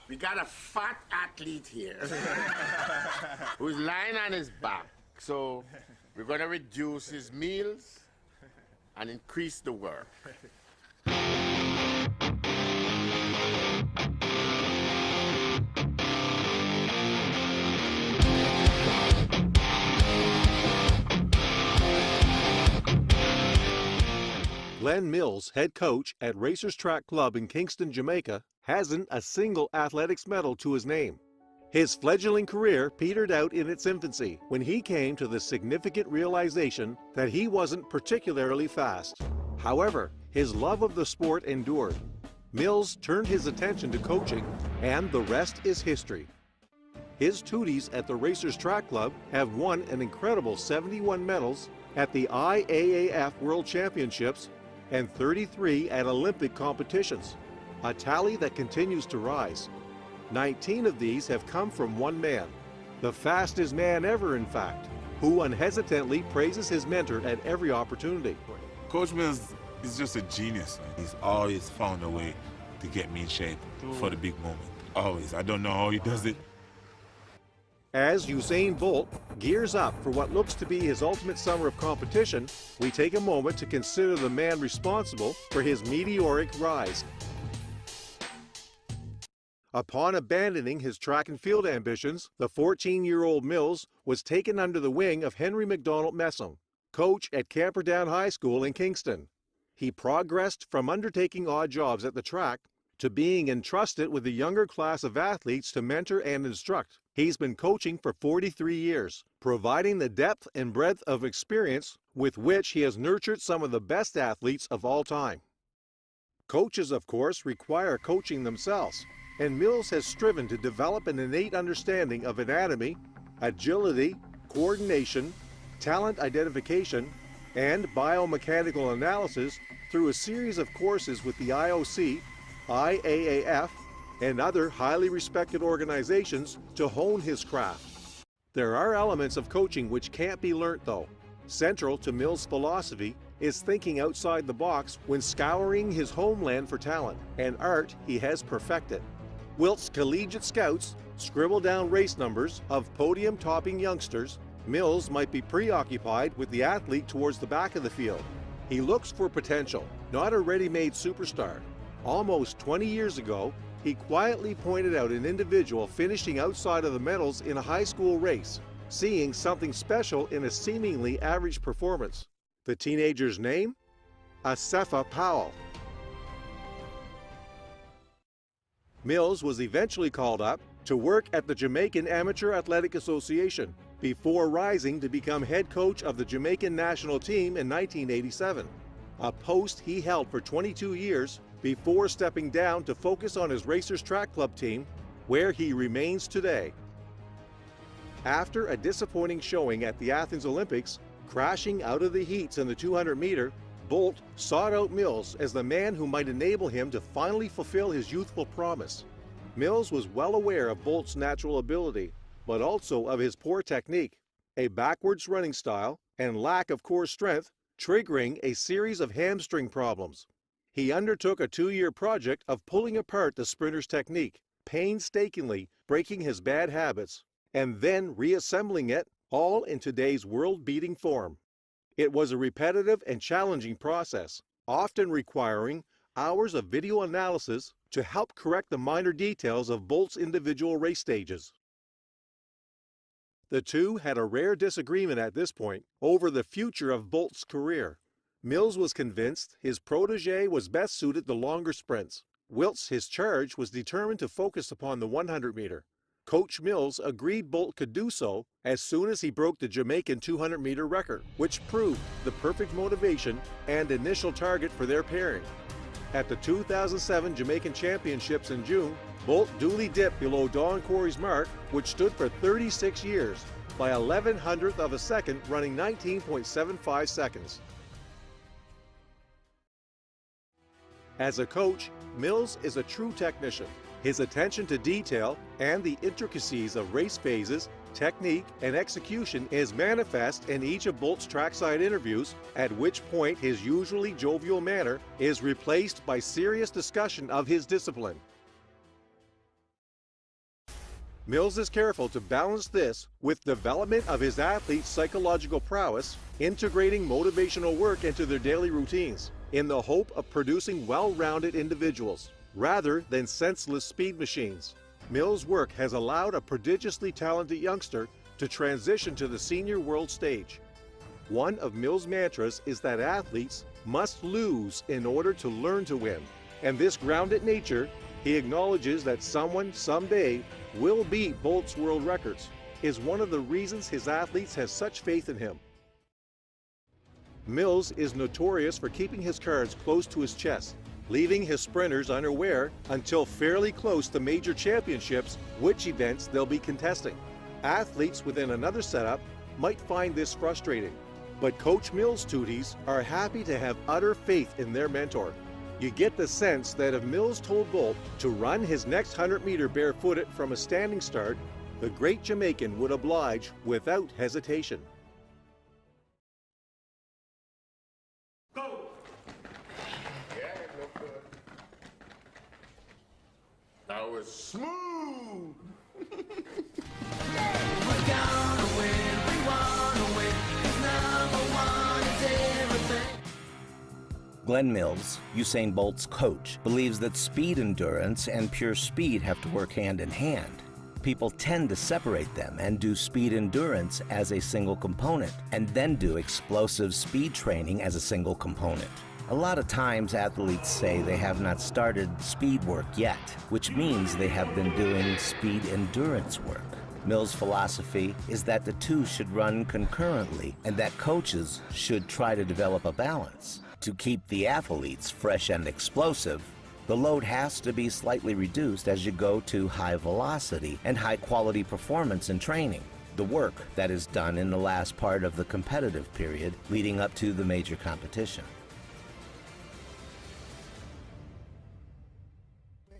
We got a fat athlete here who's lying on his back. So we're going to reduce his meals and increase the work. Glenn Mills, head coach at Racers Track Club in Kingston, Jamaica, hasn't a single athletics medal to his name. His fledgling career petered out in its infancy when he came to the significant realization that he wasn't particularly fast. However, his love of the sport endured. Mills turned his attention to coaching, and the rest is history. His tooties at the Racers Track Club have won an incredible 71 medals at the IAAF World Championships and 33 at Olympic competitions, a tally that continues to rise. 19 of these have come from one man, the fastest man ever in fact, who unhesitantly praises his mentor at every opportunity. Coach Mills is just a genius. He's always found a way to get me in shape for the big moment. Always. I don't know how he does it. As Usain Bolt gears up for what looks to be his ultimate summer of competition, we take a moment to consider the man responsible for his meteoric rise. Upon abandoning his track and field ambitions, the 14-year-old Mills was taken under the wing of Henry MacDonald Messam, coach at Camperdown High School in Kingston. He progressed from undertaking odd jobs at the track to being entrusted with a younger class of athletes to mentor and instruct. He's been coaching for 43 years, providing the depth and breadth of experience with which he has nurtured some of the best athletes of all time. Coaches, of course, require coaching themselves, and Mills has striven to develop an innate understanding of anatomy, agility, coordination, talent identification, and biomechanical analysis through a series of courses with the IOC, IAAF, and other highly respected organizations to hone his craft. There are elements of coaching which can't be learnt though. Central to Mills' philosophy is thinking outside the box when scouring his homeland for talent, an art he has perfected. Whilst collegiate scouts scribble down race numbers of podium-topping youngsters, Mills might be preoccupied with the athlete towards the back of the field. He looks for potential, not a ready-made superstar. Almost 20 years ago, he quietly pointed out an individual finishing outside of the medals in a high school race, seeing something special in a seemingly average performance. The teenager's name? Asefa Powell. Mills was eventually called up to work at the Jamaican Amateur Athletic Association before rising to become head coach of the Jamaican national team in 1987, a post he held for 22 years before stepping down to focus on his Racers Track Club team, where he remains today. After a disappointing showing at the Athens Olympics, crashing out of the heats in the 200-meter, Bolt sought out Mills as the man who might enable him to finally fulfill his youthful promise. Mills was well aware of Bolt's natural ability, but also of his poor technique, a backwards running style, and lack of core strength, triggering a series of hamstring problems. He undertook a 2-year project of pulling apart the sprinter's technique, painstakingly breaking his bad habits, and then reassembling it, all in today's world-beating form. It was a repetitive and challenging process, often requiring hours of video analysis to help correct the minor details of Bolt's individual race stages. The two had a rare disagreement at this point over the future of Bolt's career. Mills was convinced his protege was best suited to longer sprints, whilst his charge was determined to focus upon the 100-meter. Coach Mills agreed Bolt could do so as soon as he broke the Jamaican 200-meter record, which proved the perfect motivation and initial target for their pairing. At the 2007 Jamaican Championships in June, Bolt duly dipped below Don Corey's mark, which stood for 36 years, by 1/1100th of a second, running 19.75 seconds. As a coach, Mills is a true technician. His attention to detail and the intricacies of race phases, technique, and execution is manifest in each of Bolt's trackside interviews, at which point his usually jovial manner is replaced by serious discussion of his discipline. Mills is careful to balance this with development of his athletes' psychological prowess, integrating motivational work into their daily routines, in the hope of producing well-rounded individuals, rather than senseless speed machines. Mills' work has allowed a prodigiously talented youngster to transition to the senior world stage. One of Mills' mantras is that athletes must lose in order to learn to win. And this grounded nature, he acknowledges that someone someday will beat Bolt's world records, is one of the reasons his athletes have such faith in him. Mills is notorious for keeping his cards close to his chest, leaving his sprinters unaware until fairly close to major championships, which events they'll be contesting. Athletes within another setup might find this frustrating, but Coach Mills' Tooties are happy to have utter faith in their mentor. You get the sense that if Mills told Bolt to run his next 100-meter barefooted from a standing start, the great Jamaican would oblige without hesitation. Go! Yeah, it looked good. That was smooth! We're gonna win, we wanna win, 'cause number one is everything. Glenn Mills, Usain Bolt's coach, believes that speed endurance and pure speed have to work hand in hand. People tend to separate them and do speed endurance as a single component, and then do explosive speed training as a single component. A lot of times athletes say they have not started speed work yet, which means they have been doing speed endurance work. Mills' philosophy is that the two should run concurrently and that coaches should try to develop a balance. To keep the athletes fresh and explosive, the load has to be slightly reduced as you go to high velocity and high quality performance in training, the work that is done in the last part of the competitive period leading up to the major competition.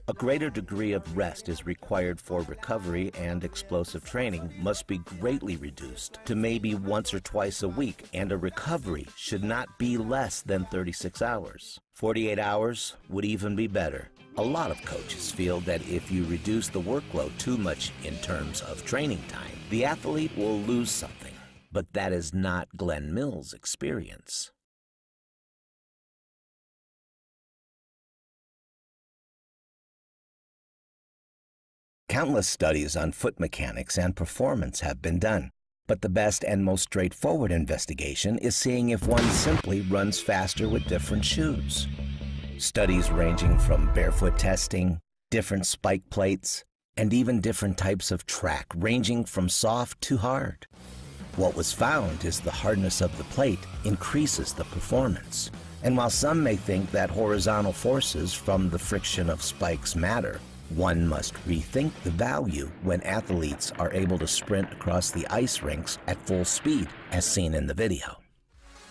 A greater degree of rest is required for recovery, and explosive training must be greatly reduced to maybe once or twice a week, and a recovery should not be less than 36 hours. 48 hours would even be better. A lot of coaches feel that if you reduce the workload too much in terms of training time, the athlete will lose something. But that is not Glenn Mills' experience. Countless studies on foot mechanics and performance have been done, but the best and most straightforward investigation is seeing if one simply runs faster with different shoes. Studies ranging from barefoot testing, different spike plates, and even different types of track ranging from soft to hard. What was found is the hardness of the plate increases the performance. And while some may think that horizontal forces from the friction of spikes matter, one must rethink the value when athletes are able to sprint across the ice rinks at full speed, as seen in the video.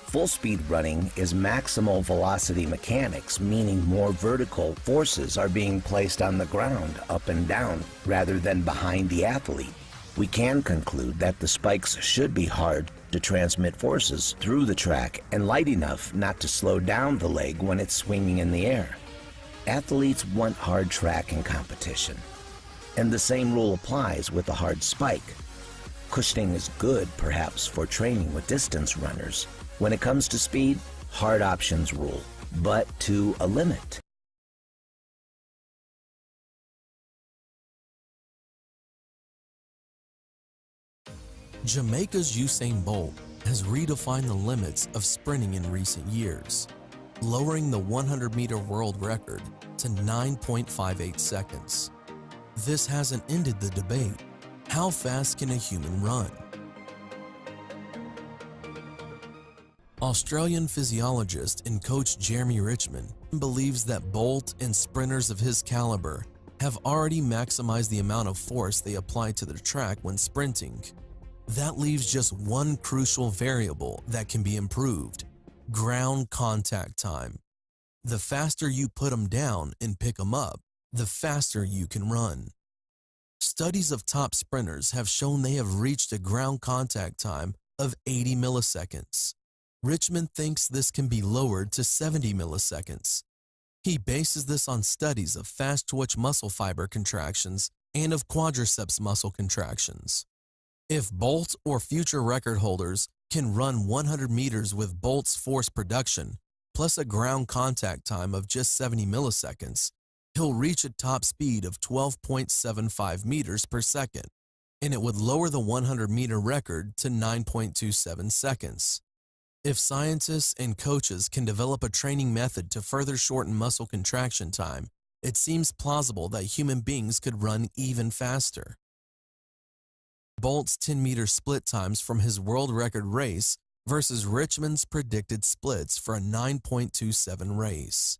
Full speed running is maximal velocity mechanics, meaning more vertical forces are being placed on the ground, up and down, rather than behind the athlete. We can conclude that the spikes should be hard to transmit forces through the track and light enough not to slow down the leg when it's swinging in the air. Athletes want hard track in competition, and the same rule applies with a hard spike. Cushioning is good, perhaps, for training with distance runners. When it comes to speed, hard options rule, but to a limit. Jamaica's Usain Bolt has redefined the limits of sprinting in recent years, lowering the 100-meter world record to 9.58 seconds. This hasn't ended the debate. How fast can a human run? Australian physiologist and coach Jeremy Richmond believes that Bolt and sprinters of his caliber have already maximized the amount of force they apply to the track when sprinting. That leaves just one crucial variable that can be improved: ground contact time. The faster you put them down and pick them up, the faster you can run. Studies of top sprinters have shown they have reached a ground contact time of 80 milliseconds. Richmond thinks this can be lowered to 70 milliseconds. He bases this on studies of fast-twitch muscle fiber contractions and of quadriceps muscle contractions. If Bolt or future record holders can run 100 meters with Bolt's force production, plus a ground contact time of just 70 milliseconds, he'll reach a top speed of 12.75 meters per second, and it would lower the 100-meter record to 9.27 seconds. If scientists and coaches can develop a training method to further shorten muscle contraction time, it seems plausible that human beings could run even faster. Bolt's 10-meter split times from his world record race versus Richmond's predicted splits for a 9.27 race.